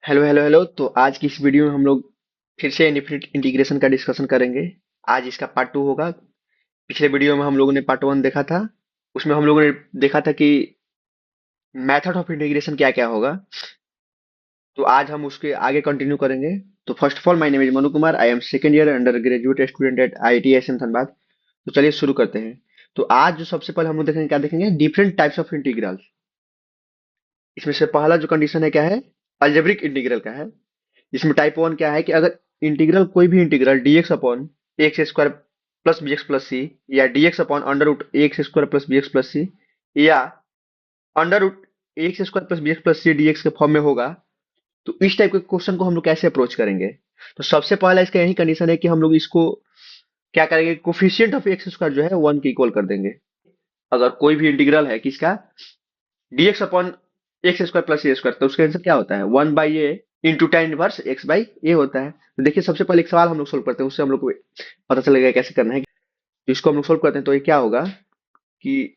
Hello hello hello. तो आज की इस वीडियो में हम लोग फिर से इनफिनिट इंटीग्रेशन का डिस्कशन करेंगे। आज इसका पार्ट टू होगा। पिछले वीडियो में हम लोगों ने पार्ट वन देखा था। उसमें हम लोगों ने देखा था कि मेथड ऑफ इंटीग्रेशन क्या क्या होगा। तो आज हम उसके आगे कंटिन्यू करेंगे। तो first of all, my name is Manu Kumar. I am second year undergraduate student at IIT S M Dhanbad. तो चलिए शुरू करते हैं। तो आज जो सबसे पहले हम लोग देखेंगे, क्या देखेंगे, डिफरेंट टाइप्स ऑफ इंटीग्रल्स। इसमें से पहला जो कंडीशन है क्या है, अलजेब्रिक इंटीग्रल का है। इसमें टाइप वन क्या है कि अगर इंटीग्रल, कोई भी integral dx upon x square plus b x plus c, या dx upon under root x square plus b x plus c, या under root x square plus b x plus c dx के form में होगा, तो इस type के question को हम लोग कैसे अप्रोच करेंगे। तो सबसे पहला इसका यही कंडीशन है कि हम लोग इसको क्या करेंगे, कोफिशिएंट ऑफ एक्स स्क्वायर जो है वन के इक्वल कर देंगे। अगर कोई भी इंटीग्रल है किसका, dx upon x square plus a square, तो उसका आंसर क्या होता है, one by a into tan inverse x by a होता है। तो देखिए, सबसे पहले एक सवाल हम लोग सोल्व करते हैं, उससे हम लोग को पता चलेगा कैसे करना है। तो इसको हम लोग सोल्व करते हैं, तो ये क्या होगा कि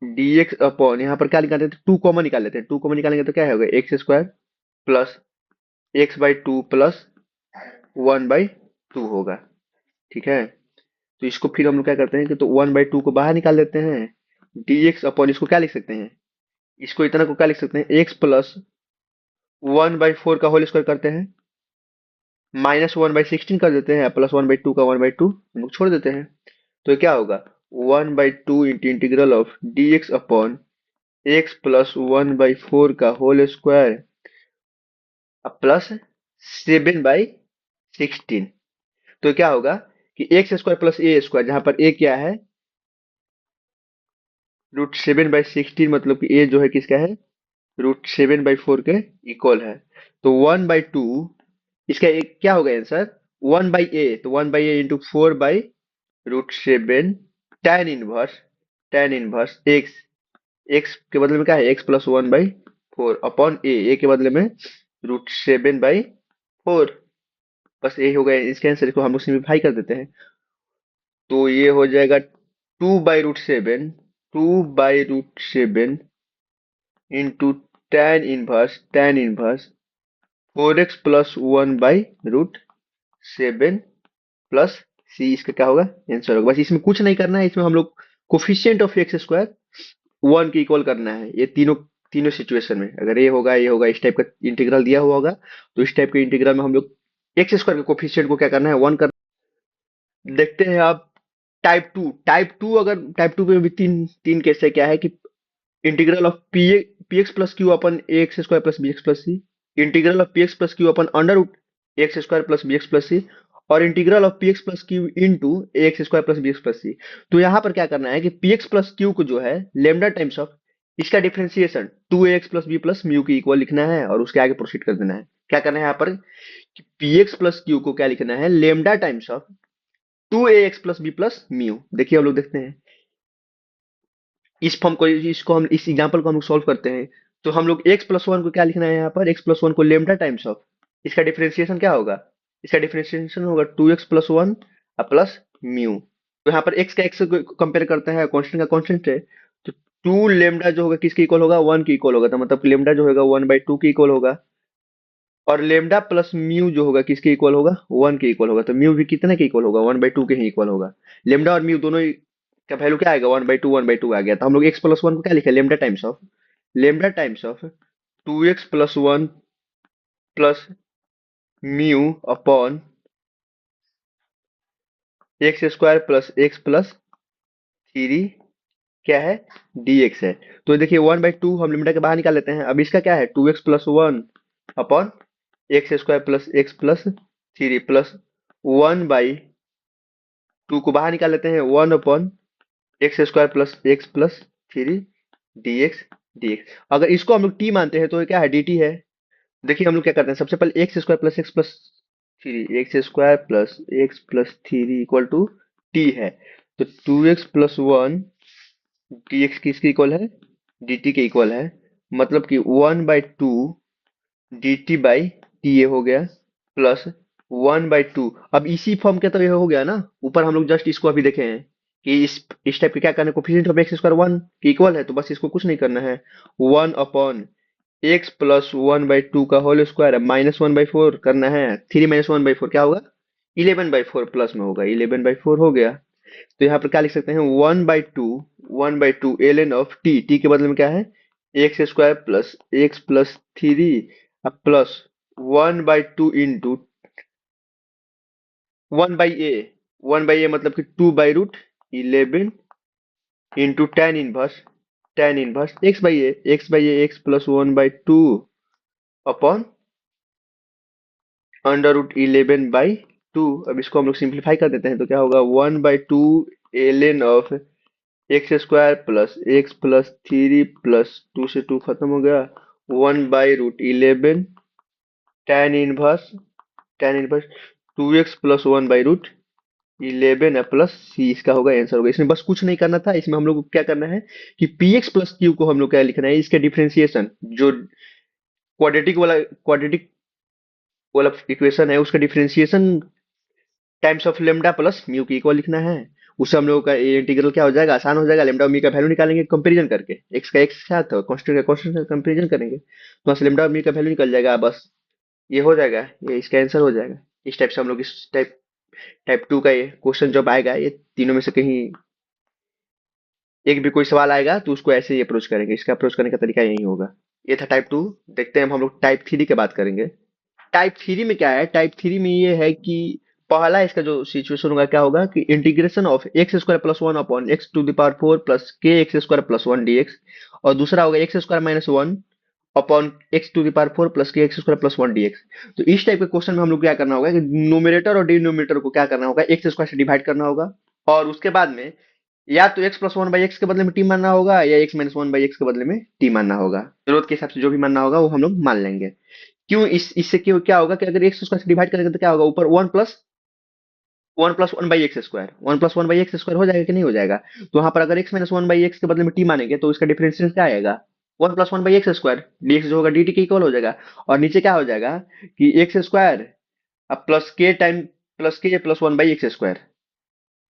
dx अपॉन, यहाँ पर क्या निकालते हैं, टू कॉमन निकाल लेते हैं। टू कॉमन निकालेंगे तो क्या होगा, x square plus x by two plus one by to होगा। ठीक है। तो इसको फिर हम लोग क्या करते हैं कि तो वन बाई टू को बाहर निकाल लेते हैं। dx अपॉन, इसको क्या लिख सकते हैं, इसको इतना को क्या लिख सकते हैं, x plus one by four का होल स्क्वायर करते हैं, माइनस वन बाई सिक्सटीन कर देते हैं, प्लस वन बाई टू का वन बाई टू हम लोग छोड़ देते हैं। तो ये क्या होगा, one by two into integral of d x upon x plus one by four का whole square plus seven by sixteen. तो क्या होगा कि x square plus a square, जहां पर ए क्या है, रूट सेवन बाई सिक्सटीन, मतलब कि ए जो है किसका है, रूट सेवन बाई फोर के इक्वल है। तो वन बाई टू, इसका एक क्या होगा आंसर, वन बाई ए, तो one by a into four by root seven tan inverse x, x के बदले में क्या है, x plus one by four upon a के बदले में रूट सेवन बाई फोर। बस ये हो गया इसके आंसर को हम लोग सिंप्लीफाई कर देते हैं। तो ये हो जाएगा two by root seven into tan inverse four x plus one by root seven plus c, इसका क्या होगा, आंसर होगा। बस इसमें कुछ नहीं करना है, इसमें हम लोग coefficient of x square one के इक्वल करना है। ये तीनों तीनों सिचुएशन में अगर ये होगा इस टाइप का इंटीग्रल दिया हुआ होगा, तो इस टाइप के इंटीग्रल में हम लोग एक्स स्क्वायर के कोफिशिएंट को क्या करना है, वन करना। देखते हैं आप टाइप टू अगर टाइप टू में भी तीन तीन केस है, क्या है कि integral of p x plus q upon a x square plus b x plus c, integral of p x plus q upon under root x square plus b x plus c, और integral of p x plus q into a x square plus b x plus c. तो यहाँ पर क्या करना है कि P x plus Q को जो है लेमडा टाइम्स ऑफ इसका differentiation to a x plus b plus mu के इक्वल लिखना है, और उसके आगे प्रोसीड कर देना है। क्या करना है यहाँ पर कि पी एक्स प्लस क्यू को क्या लिखना है, lambda times of two a x plus b plus mu. देखिए हम लोग देखते हैं इस एग्जांपल को हम लोग सॉल्व करते हैं। तो हम लोग x प्लस वन को क्या लिखना है, यहाँ पर x प्लस वन को लेमडा टाइम्स ऑफ इसका डिफरेंशिएशन क्या होगा, इसका डिफरेंशिएशन होगा two x plus one plus mu. तो यहाँ पर x का x से कंपेयर करते हैं, कांस्टेंट का कांस्टेंट है। तो टू लेमडा जो होगा किसके इक्वल होगा, वन के इक्वल होगा। तो मतलब लेमडा जो होगा वन बाई टू के इक्वल होगा, और लेमडा प्लस म्यू जो होगा किसके इक्वल होगा, वन के इक्वल होगा। तो म्यू भी कितने के इक्वल होगा, वन बाई टू के ही इक्वल होगा। लेमडा और म्यू दोनों का वैल्यू क्या आएगा, वन बाई टू आ गया। तो हम लोग एक्स प्लस वन को क्या लिखे, lambda times of two x plus one plus mu upon x square plus x plus three, क्या है, dx है। तो देखिए वन बाई टू हम लेमडा के बाहर निकाल लेते हैं। अब इसका क्या है, two x plus one upon x square plus x plus three plus one by two को बाहर निकाल लेते हैं, one upon x square plus x plus three d x. अगर इसको हम लोग टी मानते हैं तो ये क्या है, डी टी है। देखिए हम लोग क्या करते हैं, सबसे पहले x plus three equal to t है। तो two x plus one d x किसके इक्वल है, डी टी के इक्वल है। मतलब कि one by two d t by t a हो गया, प्लस वन बाई टू। अब इसी फॉर्म के तो ये हो गया ना, ऊपर हम लोग जस्ट इसको अभी देखे हैं कि इस टाइप के क्या करना है, coefficient of x square one के इक्वल है, तो बस इसको कुछ नहीं करना है, वन अपॉन एक्स प्लस 1/2 का होल स्क्वायर है, -1/4 करना है। 3 - 1/4 क्या होगा? 11/4 प्लस में होगा, 11/4 हो गया। तो यहाँ पर क्या लिख सकते हैं? 1/2 ln ऑफ टी, टी के बदले में क्या है? X square plus x plus 3 अब प्लस 1/2 इंटू 1/a, 1/a मतलब कि 2/√11 into tan inverse x/a x plus 1/2 upon √11/2। अब इसको हम लोग सिंप्लीफाई कर देते हैं तो क्या होगा? 1/2 ln of x square plus x plus 3 plus 2 से 2 खत्म हो गया, 1/√11 tan इनवर्स 2x प्लस 1/√11 है प्लस सी, इसका होगा आंसर होगा। इसमें बस कुछ नहीं करना था, इसमें हम लोग को क्या करना है कि पी एक्स प्लस क्यू को हम लोग क्या लिखना है? इसके डिफरेंशिएशन, जो क्वाड्रेटिक वाला इक्वेशन है उसका differentiation times of lambda plus mu की इक्वल लिखना है। उससे हम लोगों का ये इंटीग्रल क्या हो जाएगा? आसान हो जाएगा। लेमडा और म्यू का वैल्यू निकालेंगे कंपैरिजन करके, एक्स का एक्स के साथ और कांस्टेंट का कांस्टेंट से कंपैरिजन करेंगे तो वहाँ से लेमडा और म्यू का वैल्यू निकल जाएगा। बस ये हो जाएगा, ये इसका आंसर हो जाएगा। इस टाइप से हम लोग इस टाइप टाइप 2 का ये क्वेश्चन जब आएगा, ये तीनों में से कहीं एक भी कोई सवाल आएगा तो उसको ऐसे ही अप्रोच करेंगे। इसका अप्रोच करने का तरीका यही होगा। ये था टाइप 2। देखते हैं, अब हम लोग टाइप 3 की बात करेंगे। टाइप थ्री में क्या है? टाइप थ्री में ये है कि पहला इसका जो सिचुएशन होगा क्या होगा कि integration of x square plus 1 upon x to the power 4 plus k x square plus 1 dx, और दूसरा होगा x square minus 1 upon x to the power 4 plus k x square plus 1 dx। तो इस type के question में हम लोग क्या करना होगा कि न्यूमरेटर और डिनोमिनेटर को क्या करना होगा? एक्स स्क्वायर से डिवाइड करना होगा, और उसके बाद में या तो एक्स प्लस 1/x के बदले में टी मानना होगा, या एक्स माइनस 1/x के बदले में टी मानना होगा। जरूरत के हिसाब से जो भी मानना होगा वो हम लोग मान लेंगे। क्यों? इससे क्यों क्या होगा कि अगर एक्स स्क्वायर से डिवाइड करेंगे तो क्या होगा? ऊपर one plus one by x square हो जाएगा कि नहीं हो जाएगा? तो वहां पर अगर एक्स माइनस 1/x के बदले में टी मानेंगे तो इसका डिफरेंशियल क्या आएगा? 1+1/x स्क्वायर, dx जो होगा dt के इक्वल हो जाएगा। और नीचे क्या हो जाएगा कि एक्स स्क्वायर अब प्लस के प्लस 1/x स्क्वायर।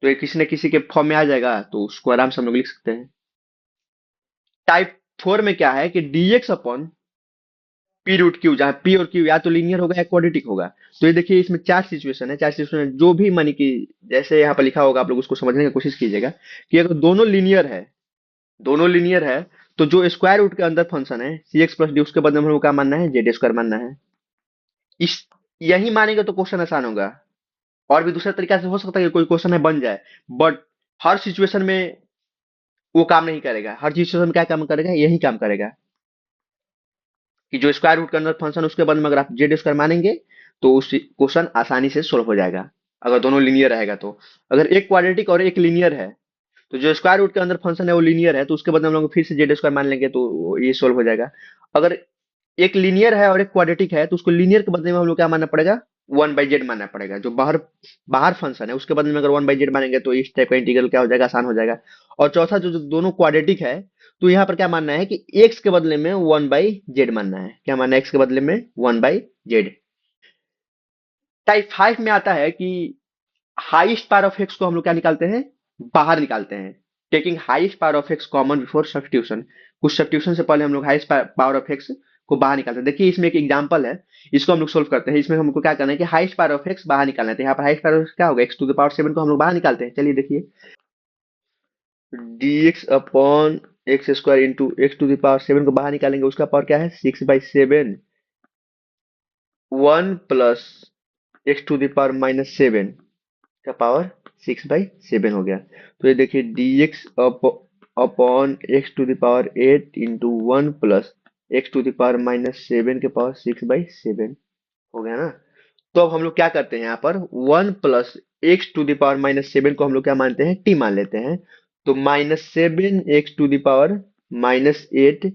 तो ये किसी न किसी के फॉर्म में आ जाएगा, तो उसको आराम से हम लोग लिख सकते हैं। टाइप 4 में क्या है कि dx upon p root q, जहां पी और क्यू या तो लीनियर होगा या क्वाड्रेटिक होगा। तो ये देखिए, इसमें चार सिचुएशन है। चार सिचुएशन जो भी मानी कि जैसे यहाँ पर लिखा होगा, आप लोग उसको समझने की कोशिश कीजिएगा कि अगर दोनों लीनियर है तो जो स्क्वायर रूट के अंदर फंक्शन है सी एक्स प्लस डी, उसके बदले में हमको क्या मानना है? जेड स्क्वायर मानना है। इस यही मानेंगे तो क्वेश्चन आसान होगा। और भी दूसरा तरीका से हो सकता है कि कोई क्वेश्चन है बन जाए, बट हर सिचुएशन में वो काम नहीं करेगा। हर सिचुएशन में क्या काम करेगा? यही काम करेगा कि जो स्क्वायर रूट के अंदर फंक्शन उसके बदले में अगर आप जेड स्क्वायर मानेंगे तो उस क्वेश्चन आसानी से सोल्व हो जाएगा, अगर दोनों लीनियर रहेगा तो। अगर एक क्वाड्रेटिक और एक लीनियर है तो जो स्क्वायर रूट के अंदर फंक्शन है वो लीनियर है, तो उसके बदले हम लोग फिर से जेड स्क्वायर मान लेंगे तो ये सोल्व हो जाएगा। अगर एक लीनियर है और एक क्वाड्रेटिक है तो उसको लीनियर के बदले में हम लोग क्या मानना पड़ेगा? 1/z मानना पड़ेगा। जो बाहर बाहर फंक्शन है उसके बदले में अगर 1/z मानेंगे तो इस टाइप का इंटीग्रल क्या हो जाएगा? आसान हो जाएगा। और चौथा, जो दोनों क्वाड्रेटिक है तो यहाँ पर क्या मानना है कि एक्स के बदले में 1/z मानना है। क्या मानना है? एक्स के बदले में 1/z। टाइप 5 में आता है कि हाईएस्ट पावर ऑफ एक्स को हम लोग क्या निकालते हैं? बाहर निकालते हैं। Taking highest power of x common before substitution. कुछ सब्स्टिट्यूशन से पहले हम लोग हाईएस्ट पावर ऑफ एक्स को बाहर निकालते हैं। देखिए, इसमें एक एग्जांपल है, इसको हम लोग सोल्व करते हैं। इसमें हमको क्या करना है कि हाईएस्ट पावर ऑफ एक्स बाहर निकालना है। तो यहाँ पर हाईएस्ट पावर ऑफ एक्स क्या होगा? एक्स टू द पावर 7 को हम लोग बाहर निकालते हैं। चलिए देखिए, dx upon x square into x to the power 7 को बाहर निकालेंगे, उसका पावर क्या है? 6/7। 1 plus x to the power -7 का पावर 6/7 हो गया। तो ये देखिए, dx upon x to the power 8 into 1 plus x to the power -7 के पावर 6/7 हो गया ना। तो अब हम लोग क्या करते हैं? यहाँ पर 1 plus x to the power -7 को हम लोग क्या मानते हैं? टी मान लेते हैं। तो -7 x to the power -8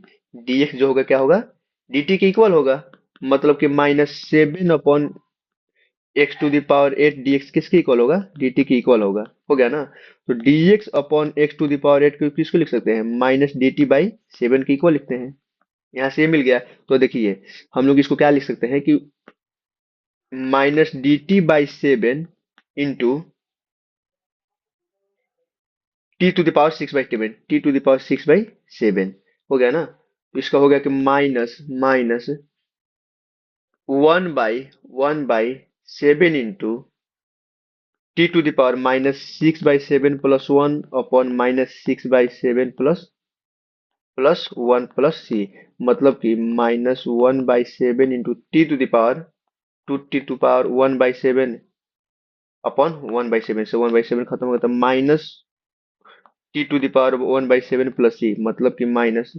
dx जो होगा क्या होगा? dt के इक्वल होगा। मतलब कि -7 upon x to the power 8 dx किसके इक्वल होगा? dt के इक्वल होगा। हो गया ना। तो dx upon x to the power 8 को किसको लिख सकते हैं? -dt/7 के इक्वल लिखते हैं। यहाँ से ये मिल गया। तो देखिए, हम लोग इसको क्या लिख सकते हैं कि -dt/7 into t to the power 6/7, t to the power 6/7 हो गया ना। तो इसका हो गया कि minus minus 1/7 into t to the power -6/7 plus 1 upon -6/7 plus 1 plus c, मतलब कि -1/7 into t to the power 1/7 upon 1/7 से 1/7 खत्म हो गया, तो minus t to the power 1/7 plus c, मतलब कि minus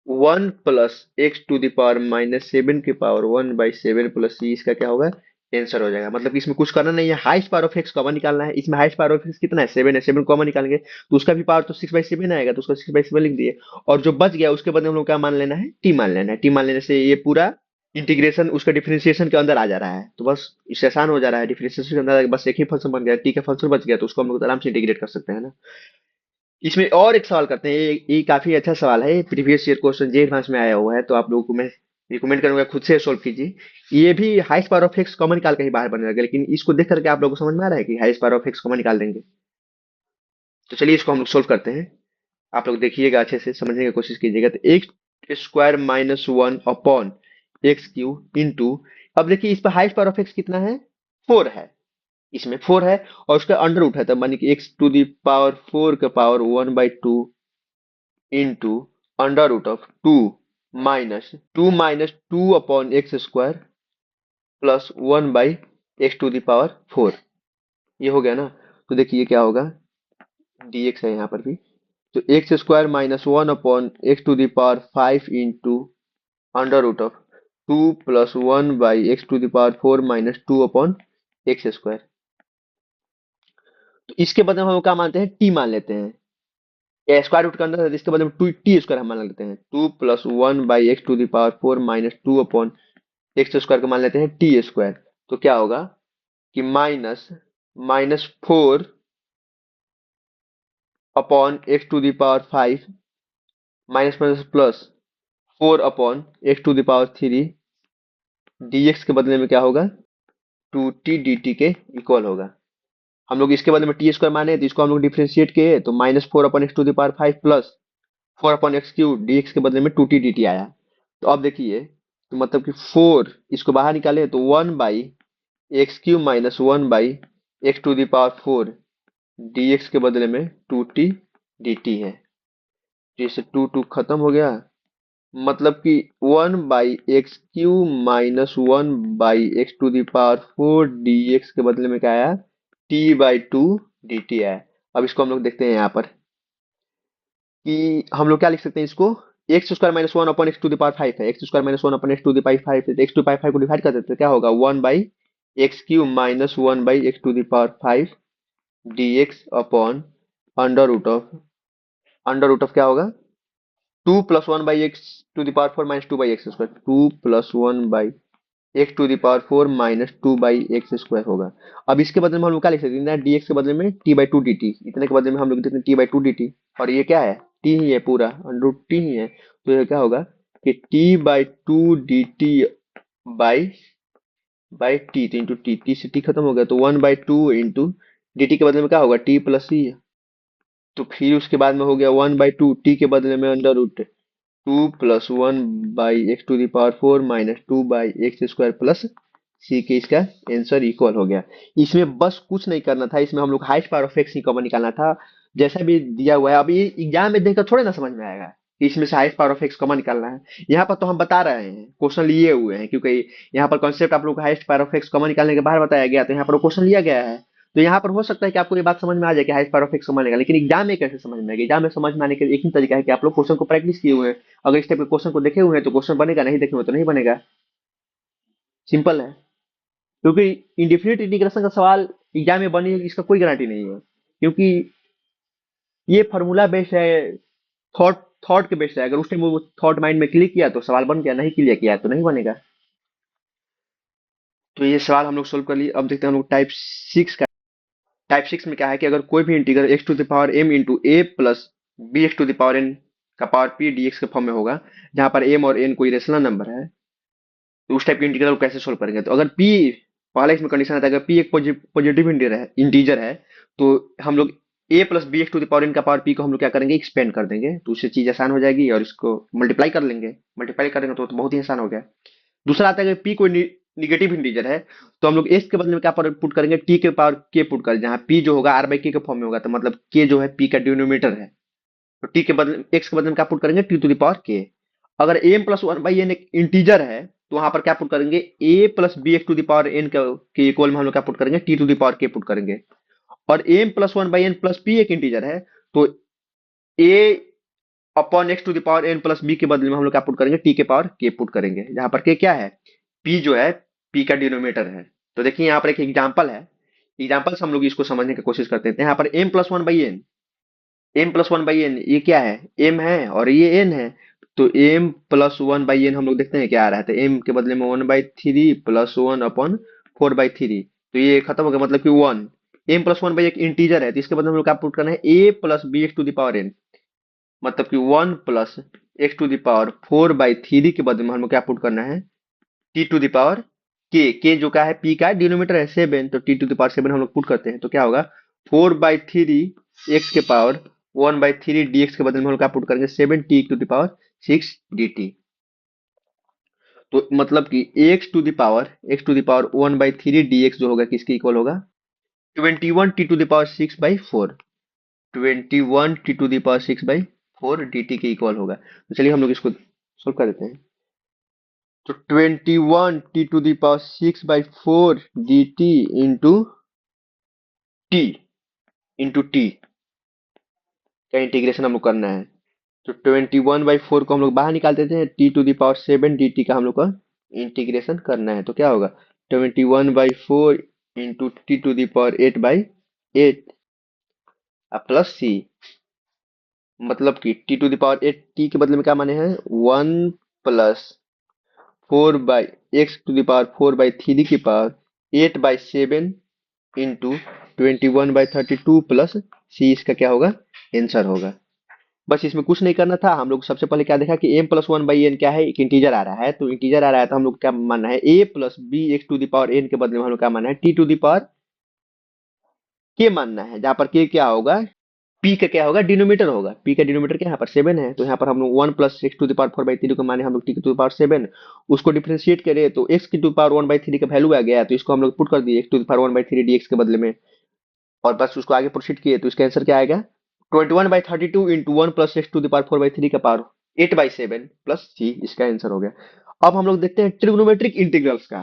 1 plus x to the power -7 की पावर 1/7 प्लस सी, इसका क्या होगा, आंसर हो जाएगा। मतलब कि इसमें कुछ करना नहीं है, highest power of x common निकालना है। इसमें हाईएस्ट पावर ऑफ एक्स कितना है, 7 है, 7 कॉमन निकालेंगे तो उसका भी पावर तो 6/7 आएगा, तो उसका 6/7 लिख दिए। और जो बच गया उसके बदले हम लोग क्या मान लेना है, टी मान लेना है। टी मान लेने से ये पूरा इंटीग्रेशन उसका डिफरेंशिएशन के अंदर आ जा रहा है, तो बस इससे आसान हो जा रहा है। डिफरेंशिएशन के अंदर बस एक ही फंक्शन बन गया, टी का फंक्शन बच गया, तो उसको हम लोग आराम से इंटीग्रेट कर सकते हैं ना। इसमें और एक सवाल करते हैं, ये काफी अच्छा सवाल है, प्रीवियस ईयर क्वेश्चन जे एडवांस में आया हुआ है, तो आप लोगों को मैं रिकमेंड करूंगा खुद से सोल्व कीजिए। ये भी highest power of x common निकाल के ही बाहर बनेगा, लेकिन इसको देख करके आप लोगों को समझ में आ रहा है कि highest power of x common निकाल देंगे। तो चलिए इसको हम लोग सोल्व करते हैं। आप लोग देखिएगा, अच्छे से समझने की कोशिश कीजिएगा। तो x square -1 upon x Q into, अब देखिए इस पर हाईएस्ट पावर ऑफ एक्स कितना है, 4 है। इसमें 4 है और उसका अंडर रूट है, तब मानी कि एक्स टू दी पावर 4 का power 1/2 into under root of 2 upon x square plus 1/x to the power 4। ये हो गया ना। तो देखिए क्या होगा, dx है यहाँ पर भी, तो x square -1 upon x to the power 5 into under root of 2 plus 1/x to the power 4 -2 upon x square. तो इसके बदले में हम क्या मानते हैं, टी मान लेते हैं। या स्क्वायर रूट का अंदर है, इसके बदले में टू टी स्क्वायर हम मान लेते हैं। 2 plus 1/x to the power 4 -2 upon x square को मान लेते हैं टी स्क्वायर। तो क्या होगा कि -4 upon x to the power 5 minus minus plus 4 upon x to the power 3 dx के बदले में क्या होगा, 2t dt के इक्वल होगा। हम लोग इसके बदले में टी स्क्वायर माने तो इसको हम लोग डिफरेंशिएट किए, तो -4 upon x to the power 5 plus 4 upon x cube dx के बदले में 2t dt आया। तो अब देखिए, तो मतलब कि 4 इसको बाहर निकाले तो 1/x³ -1/x to the power 4 dx के बदले में 2t dt है। जैसे 2 खत्म हो गया, मतलब कि 1/x³ -1/x to the power 4 dx के बदले में क्या आया, t/2 dt आया। अब इसको हम लोग देखते हैं यहाँ पर कि हम लोग क्या लिख सकते हैं इसको, x square -1 upon x to the power 5 है, x square -1 upon x to the power 5 है, तो एक्स टू पावर 5 को डिवाइड कर देते हैं, क्या होगा 1/x³ -1/x to the power 5 dx upon under root of क्या होगा, 2 plus 1/x to the power 4 -2/x square, 2 plus 1/x to the power 4 -2/x square होगा। अब इसके बदले में हम लोग क्या लिख सकते हैं, dx के बदले में t/2 dt, इतने के बदले में हम लोग लिख देते हैं t/2 dt, और ये क्या है, t ही है, पूरा अंडर टी ही है। तो ये क्या होगा कि t/2 dt बाई टी, तो इंटू टी से टी खत्म हो गया, तो 1/2 इंटू dt के बदले में क्या होगा, t प्लस सी। तो फिर उसके बाद में हो गया 1/2 टी के बदले में under root 2 plus 1/x to the power 4 -2/x square plus c के, इसका आंसर इक्वल हो गया। इसमें बस कुछ नहीं करना था, इसमें हम लोग highest power of x he common निकालना था, जैसा भी दिया हुआ है। अब ये एग्जाम में देखकर थोड़े ना समझ में आएगा कि इसमें से highest power of x common निकालना है। यहाँ पर तो हम बता रहे हैं, क्वेश्चन लिए हुए हैं, क्योंकि यहाँ पर कॉन्सेप्ट आप लोग को highest power of x common निकालने के बाहर बताया गया, तो यहाँ पर क्वेश्चन लिया गया है। तो यहाँ पर हो सकता है कि आपको ये बात समझ में आ जाए कि highest power of x common निकालना, लेकिन एग्जाम में कैसे समझ में आएगा। एग्जाम में समझ में आने के एक ही तरीका है कि आप लोग क्वेश्चन को प्रैक्टिस किए हुए हैं। अगर इस टाइप के क्वेश्चन को देखे हुए हैं तो क्वेश्चन बनेगा, नहीं देखे हुए तो नहीं बनेगा। सिंपल है। क्योंकि इंडेफिनिट इंटीग्रेशन का सवाल एग्जाम में बनी है, इसका कोई गारंटी नहीं है, क्योंकि ये फार्मूला बेस्ड है, थॉट थॉट के बेस्ड है। अगर उस टाइम वो थॉट माइंड में क्लिक किया तो सवाल बन गया, नहीं क्लियर किया तो नहीं बनेगा। तो ये सवाल हम लोग सोल्व कर लिए। अब देखते हैं हम लोग टाइप 6 का। टाइप 6 में क्या है कि अगर कोई भी integral x to the power m into a plus b x to the power n का पावर p dx के फॉर्म में होगा, जहां पर m और n कोई रेशनल नंबर है, तो उस टाइप के इंटीग्रल को कैसे सोल्व करेंगे। तो अगर p, पहले इसमें कंडीशन आता है, अगर p एक पॉजिटिव इंटीजर है, तो हम लोग a plus b x to the power n का पावर पी को हम लोग क्या करेंगे, एक्सपेंड कर देंगे, तो उससे चीज आसान हो जाएगी, और इसको मल्टीप्लाई कर लेंगे। मल्टीप्लाई करेंगे तो बहुत ही आसान हो गया। दूसरा आता है कि पी कोई निगेटिव इंटीजर है, तो हम लोग एस के बदले में क्या पुट करेंगे, टी के पावर के पुट करें, जहां पी जो होगा आर बाई के फॉर्म में होगा, तो मतलब के जो है पी का डिनोमिनेटर है, तो टी के बदले एक्स के बदले में क्या पुट करेंगे, टी टू द पावर के। अगर m plus one by n एक इंटीजर है, तो वहां पर क्या पुट करेंगे, a plus b x to the power n के इक्वल में हम लोग क्या पुट करेंगे, t to the power k put करेंगे। और m plus one by n plus p एक इंटीजर है, तो a upon x to the power n plus b के बदले में हम लोग क्या पुट करेंगे, टी के पावर के पुट करेंगे, जहां पर के क्या है, पी जो है पी का डिनोमिनेटर है। तो देखिए यहाँ पर एक एग्जाम्पल है, एग्जाम्पल से हम लोग इसको समझने की कोशिश करते हैं। यहाँ पर m plus one by n, m plus one by n ये क्या है, एम है और ये एन है, तो m plus one by n हम लोग देखते हैं क्या आ रहा है, तो एम के बदले में one by three plus one upon four by three, तो ये खत्म हो गया, मतलब कि one. M plus one by एक इंटीजर है, तो इसके बदले में हम लोग क्या पुट करना है, a plus b x to the power n, मतलब कि one plus x to the power four by three के बदले में हम लोग क्या पुट करना है, टी टू द पावर के जो का है पी का डिनोमीटर है सेवन, तो t to the power seven हम लोग पुट करते हैं, तो क्या होगा, फोर बाई थ्री एक्स के power one by three d x के बदले में हम लोग क्या पुट करेंगे, seven t to the power six d t. तो मतलब कि x to the power one by three d x जो होगा किसके इक्वल होगा, twenty one t to the power six by four, twenty one t to the power six by four d t के equal होगा। तो चलिए हम लोग इसको सोल्व कर देते हैं। तो twenty one t to the power six by four d t t into t का इंटीग्रेशन हम लोग करना है। तो ट्वेंटी वन बाई फोर को हम लोग बाहर निकाल देते हैं, t to the power seven d t का हम लोग का इंटीग्रेशन करना है, तो क्या होगा, twenty one by four into t to the power eight by eight plus c, मतलब कि t to the power eight t के बदले में क्या माने हैं, one plus four by x to the power four by three की power eight by seven into twenty one by thirty two plus c, इसका क्या होगा, आंसर होगा। बस इसमें कुछ नहीं करना था, हम लोग सबसे पहले क्या देखा कि m plus one by n क्या है, एक इंटीजर आ रहा है, तो इंटीजर आ रहा है तो हम लोग क्या मानना है, a plus b x to the power n के बदले में हम लोग क्या मानना है, टी टू द पावर के मानना है, जहां पर के क्या होगा, p का क्या होगा, डिनोमीटर होगा, p का डिनोमीटर क्या यहाँ पर सेवन है, तो यहाँ पर हम लोग one plus x to the power four by three को माने हम लोग t to the power seven, उसको डिफरेंशिएट करें तो x की to power one by three का वैल्यू आ गया, तो इसको हम लोग पुट कर दिए x to the power one by three d x के बदले में, और बस उसको आगे प्रोसीड किए, तो इसका आंसर क्या आएगा, twenty one by thirty two into one plus x to the power four by three का power eight by seven plus c, इसका आंसर हो गया। अब हम लोग देखते हैं ट्रिग्नोमेट्रिक इंटीग्रल्स का,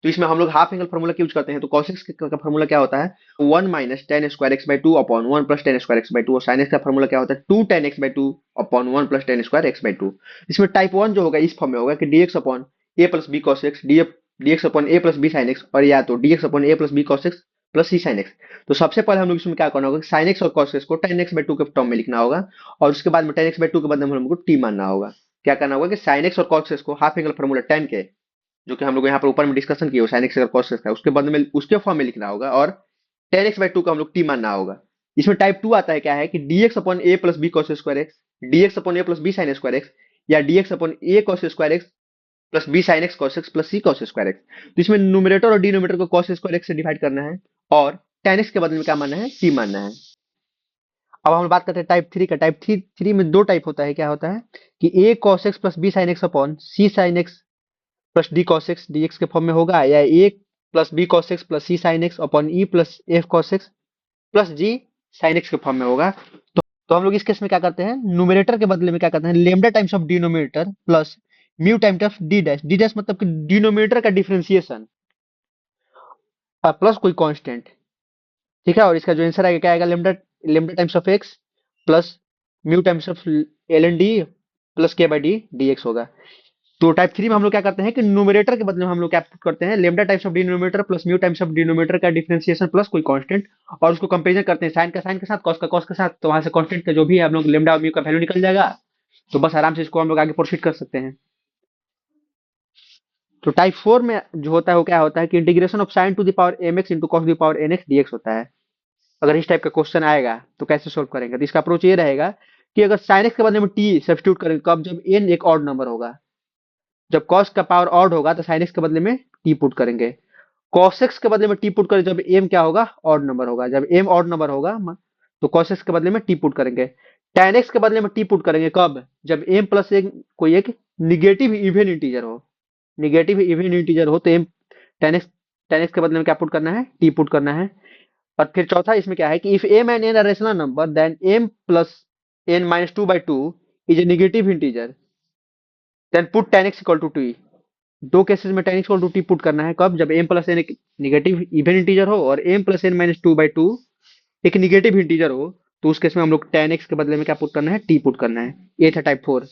तो इसमें हम लोग हाफ एंगल फॉर्मूला यूज करते हैं, तो cos x का फॉर्मूला क्या होता है, one minus tan square x by two upon one plus tan square x by two, और साइन एक्स का फॉर्मूला क्या होता है, two tan x by two upon one plus tan square x by two. इसमें type one जो होगा इस form में होगा कि d x upon a plus b cos x, d x upon a plus b sine x, और या तो D x upon a plus b cos x plus c sine x. तो सबसे पहले हम लोग इसमें क्या करना होगा, साइन एक्स और कॉस एक्स को टेन एक्स बाई टू के टर्म में लिखना होगा, और उसके बाद में टेन एक्स बाई टू के बदले में हम लोग को टी मानना होगा। क्या करना होगा कि साइन एक्स और कॉस एक्स को हाफ एंगल फॉर्मूला टेन के, जो कि हम लोग यहाँ पर ऊपर में डिस्कशन किए साइन एक्स और कॉस एक्स का, उसके बदले में उसके फॉर्म में लिखना होगा, और टेन एक्स बाई टू का हम लोग टी मानना होगा। इसमें टाइप टू आता है क्या है कि d x upon a plus b cos square x, d x upon a plus b sine square x, या d x upon a cos square x plus b sine x cos x plus c cos square x. तो इसमें numerator और denominator को cos square x से divide करना है, और ten x के बदले में क्या मानना है, टी मानना है। अब हम बात करते हैं टाइप थ्री का। टाइप थ्री थ्री में दो टाइप होता है, क्या होता है कि a cos x plus b sine x upon c sine x plus d cos x d x के फॉर्म में होगा, या a plus b cos x plus c sine x upon e plus f cos x plus g sine x के form में होगा। तो हम लोग इस केस में क्या करते हैं, न्यूमरेटर के बदले में क्या करते हैं, lambda times of denominator plus mu times of D dash मतलब कि डिनोमिनेटर का डिफरेंशिएशन प्लस कोई कांस्टेंट, ठीक है, और इसका जो आंसर आएगा क्या आएगा, lambda lambda times of x plus mu times of l n d plus k by d d x होगा। तो टाइप थ्री में हम लोग क्या करते हैं कि न्यूमरेटर के बदले में हम लोग क्या करते हैं, lambda types of denominator plus mu types of denominator का डिफरेंशिएशन प्लस कोई कांस्टेंट, और उसको कंपेरिजन करते हैं साइन का साइन के साथ, कॉस का कॉस के साथ, तो वहां से कांस्टेंट का जो भी है हम लोग लेमडा और म्यू का वैल्यू निकल जाएगा, तो बस आराम से इसको हम लोग आगे प्रोसीड कर सकते हैं। तो टाइप फोर में जो होता है वो क्या होता है कि integration of sine to the power m x into cos to the power n x dx होता है। अगर इस टाइप का क्वेश्चन आएगा तो कैसे सोल्व करेंगे, तो इसका अप्रोच ये रहेगा कि अगर साइन एक्स के बदले में टी सब्स्टिट्यूट करेंगे कब, जब एन एक ऑड नंबर होगा, जब कॉस का पावर ऑड होगा तो साइन एक्स के बदले में टी पुट करेंगे, कॉस एक्स के बदले में टी पुट करें जब एम क्या होगा, ऑड नंबर होगा, जब एम ऑड नंबर होगा तो cos x के बदले में t पुट करेंगे। tan x के बदले में t पुट करेंगे कब? जब m प्लस एक कोई एक निगेटिव इवन इंटीजर हो। निगेटिव इवन इंटीजर हो तो m tan x के बदले में क्या पुट करना है? t पुट करना है। और फिर चौथा इसमें क्या है कि if m and n are rational number then m plus n minus 2 by 2 is a negative integer then put tan x equal to t। दो केसेस में tan x equal to t put करना है कब? जब m plus n एक negative even integer हो और m plus n minus 2 by 2 एक निगेटिव इंटीजर हो, तो उस केस में हम लोग tan x के बदले में क्या पुट करना है? t पुट करना है। ये था टाइप 4।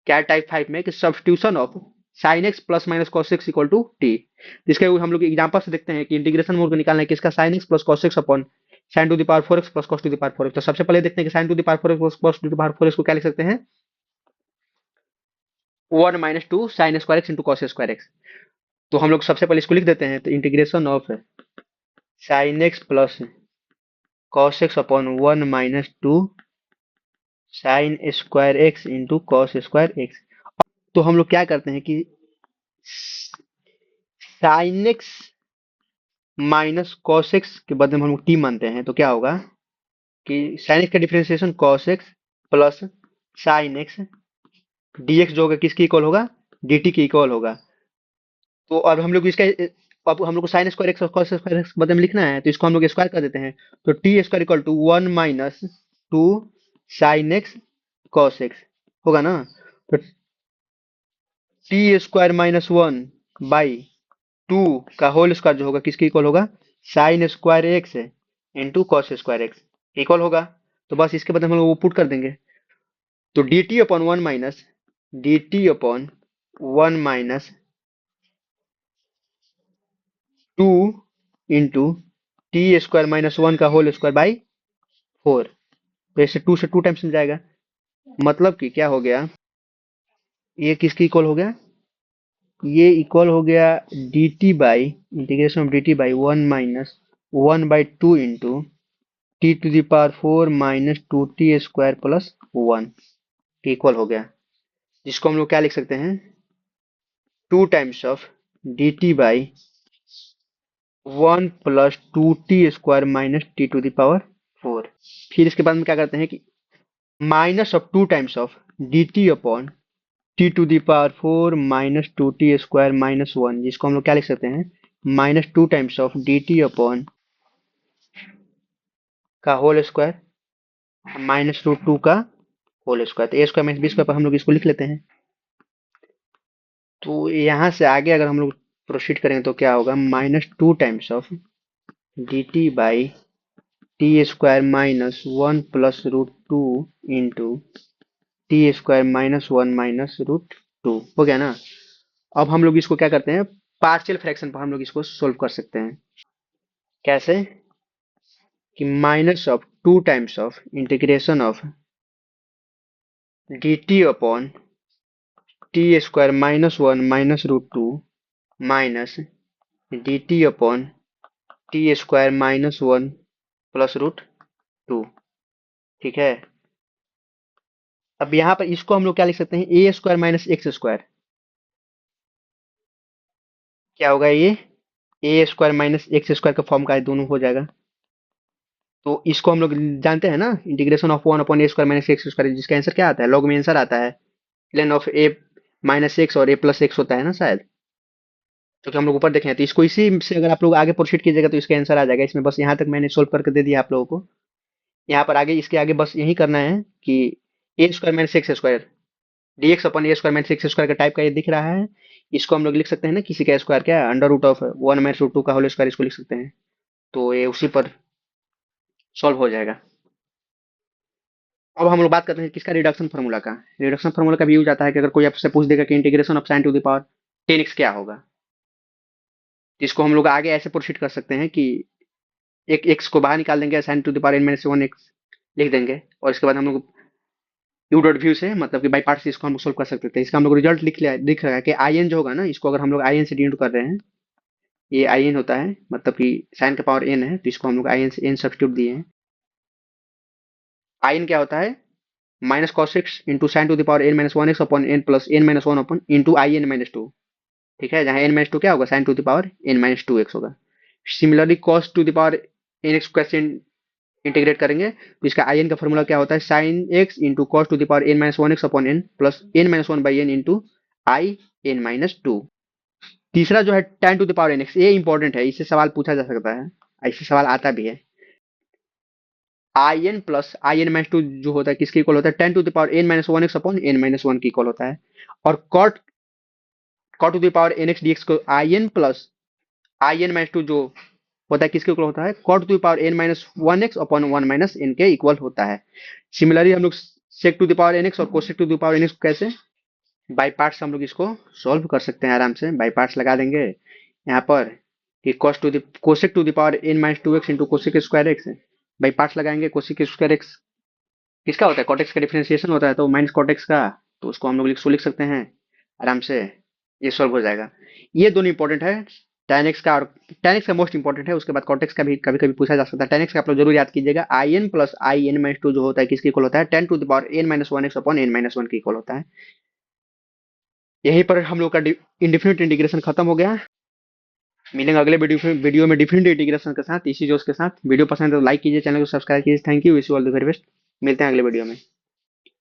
क्या है टाइप 5 में कि substitution of sin x plus minus cos x equal to t। जिसके हम लोग एग्जांपल से देखते हैं कि इंटीग्रेशन मोड को निकालना है किसका? sin x plus cos x upon sin to the power 4x plus cos to the power 4x। तो सबसे पहले देखते हैं कि sin to the power 4x plus cos to the power 4x को क्या लिख सकते हैं? 1 minus 2 sin square x into cos square x। तो हम लोग सबसे पहले इसको लिख देते हैं। तो integration of sin x plus cos x upon 1 minus 2 sin square x into cos square x। तो हम लोग क्या करते हैं कि sin x minus cos x के बदले में हम लोग t मानते हैं। तो क्या होगा कि sin x का differentiation cos x plus sin x dx जो होगा किसकी इक्वल होगा? dt की इक्वल होगा। तो अब हम लोग इसका अब हम लोग को साइन स्क्वायर एक्स और कॉस स्क्वायर एक्स बदले में लिखना है, तो इसको हम लोग स्क्वायर कर देते हैं। तो t square equal to 1 minus 2 sine x cos x होगा ना। तो टी स्क्वायर माइनस 1 बाई 2 का होल स्क्वायर जो होगा किसके इक्वल होगा? Sign square x into cos square x equal होगा। तो बस इसके बदले हम लोग वो पुट कर देंगे। तो D t upon one minus d t upon 1 minus 2 into t square minus 1 का होल स्क्वायर बाई 4। तो इससे 2 से 2 टाइम्स मिल जाएगा। मतलब कि क्या हो गया? ये किसकी इक्वल हो गया? ये इक्वल हो गया d t by integration of d t by 1 minus 1 by 2 into t to the power 4 minus 2 t square plus 1 equal हो गया। जिसको हम लोग क्या लिख सकते हैं? 2 times of d t by 1 plus 2 t square minus t to the power 4। फिर इसके बाद में क्या करते हैं कि minus of 2 times of d t upon t to the power 4 minus 2t square minus 1, जिसको हम लोग क्या लिख सकते हैं? Minus 2 times of d t upon का होल स्क्वायर माइनस रूट 2 का होल स्क्वायर। तो ए स्क्वायर माइनस बी स्क्वायर पर हम लोग इसको लिख लेते हैं। तो यहाँ से आगे अगर हम लोग प्रोसीड करेंगे तो क्या होगा? Minus 2 times of d t by t square minus 1 plus root 2 into t square minus 1 minus root 2 हो गया ना। अब हम लोग इसको क्या करते हैं? पार्शियल फ्रैक्शन पर हम लोग इसको सोल्व कर सकते हैं। कैसे? कि minus of 2 times of integration of d t upon t square minus 1 minus root 2 minus d t upon t square minus 1 plus root 2। ठीक है। अब यहाँ पर इसको हम लोग क्या लिख सकते हैं? ए स्क्वायर माइनस एक्स स्क्वायर। क्या होगा ये? ए स्क्वायर माइनस एक्स स्क्वायर का फॉर्म का दोनों हो जाएगा। तो इसको हम लोग जानते हैं ना, integration of 1 upon a square minus x square, जिसका आंसर क्या आता है? लॉग में आंसर आता है ln of A minus x और ए प्लस एक्स होता है ना शायद। तो कि हम लोग ऊपर देखे हैं, तो इसको इसी से अगर आप लोग आगे प्रोसीड कीजिएगा तो इसका आंसर आ जाएगा। इसमें बस यहाँ तक मैंने सोल्व करके दे दिया आप लोगों को। यहाँ पर आगे इसके आगे बस यही करना है कि a square minus x square d x upon a square minus x square का टाइप का ये दिख रहा है। इसको हम लोग लिख सकते हैं ना किसी का स्क्वायर, क्या under root of 1 minus root 2 का होल स्क्वायर, इसको लिख सकते हैं। तो ये उसी पर सॉल्व हो जाएगा। अब हम लोग बात करते हैं किसका? रिडक्शन फार्मूला का। रिडक्शन फार्मूला का भी यूज आता है कि अगर कोई आपसे पूछ देगा कि integration of sine to the power 10x क्या होगा, तो इसको हम लोग आगे ऐसे प्रोसीड कर सकते हैं कि एक x को बाहर निकाल देंगे, sign to the power n minus 1x लिख देंगे, और इसके बाद हम लोग यू डॉट व्यू से मतलब कि बाई पार्ट से इसको हम लोग सोल्व कर सकते थे। इसका हम लोग रिजल्ट दिख रहा है कि आई एन जो होगा ना, इसको अगर हम लोग आई एन से डिनोट कर रहे हैं, ये आई एन होता है, मतलब कि साइन का पावर n है, तो इसको हम लोग आई एन से n सब्स्टिट्यूट दिए हैं। आई एन क्या होता है? Minus cos x into sine to the power n minus 1x upon n plus n minus 1 upon into I n minus 2। ठीक है, जहाँ n माइनस 2 क्या होगा? Sine to the power n minus 2x होगा। Similarly cos to the power n x integrate करेंगे तो इसका I N का फॉर्मूला क्या होता है, sine x into cos to the power n minus one x upon n plus n minus one by n into I n minus two. तीसरा जो है tan to the power n x, ये important है, इससे सवाल पूछा जा सकता है, इससे सवाल आता भी है। I n plus I n minus two जो होता है किसके इक्वल होता है, tan to the power n minus one x upon n minus one के इक्वल होता है। और cot cot to the power n x d x को I n plus I n minus two जो होता है किसके इक्वल होता है, cot to the power n minus one x upon one minus N के इक्वल होता है। सिमिलरली हम लोग sec to the power n x और cosec to the power n x को कैसे बाई पार्ट्स हम लोग इसको सॉल्व कर सकते हैं आराम से, बाई पार्ट्स लगा देंगे यहाँ पर कि cos to the cosec to the power n minus two x into cosec square x, by parts लगाएंगे। कोसेक स्क्वायर एक्स किसका होता है, कॉटेक्स का डिफरेंशिएशन होता है, तो माइनस कॉटेक्स का, तो उसको हम लोग लिख सकते हैं आराम से, ये सॉल्व हो जाएगा। ये दोनों इंपॉर्टेंट है, tan x का, और tan x का मोस्ट इंपॉर्टेंट है, उसके बाद कॉटेक्स का भी कभी कभी पूछा जा सकता है। tan x का आप लोग जरूर याद कीजिएगा, I n plus I n minus two जो होता है किसके इक्वल होता है, tan to the power n minus one x upon n minus one के इक्वल होता है। यहीं पर हम लोग का इंडिफिनिट इंटीग्रेशन खत्म हो गया। मिलेंगे अगले वीडियो में डिफरेंट इंटीग्रेशन के साथ, इसी जोश के साथ। वीडियो पसंद है तो लाइक कीजिए, चैनल को सब्सक्राइब कीजिए। Thank you, wish you all the very best. मिलते हैं अगले वीडियो में।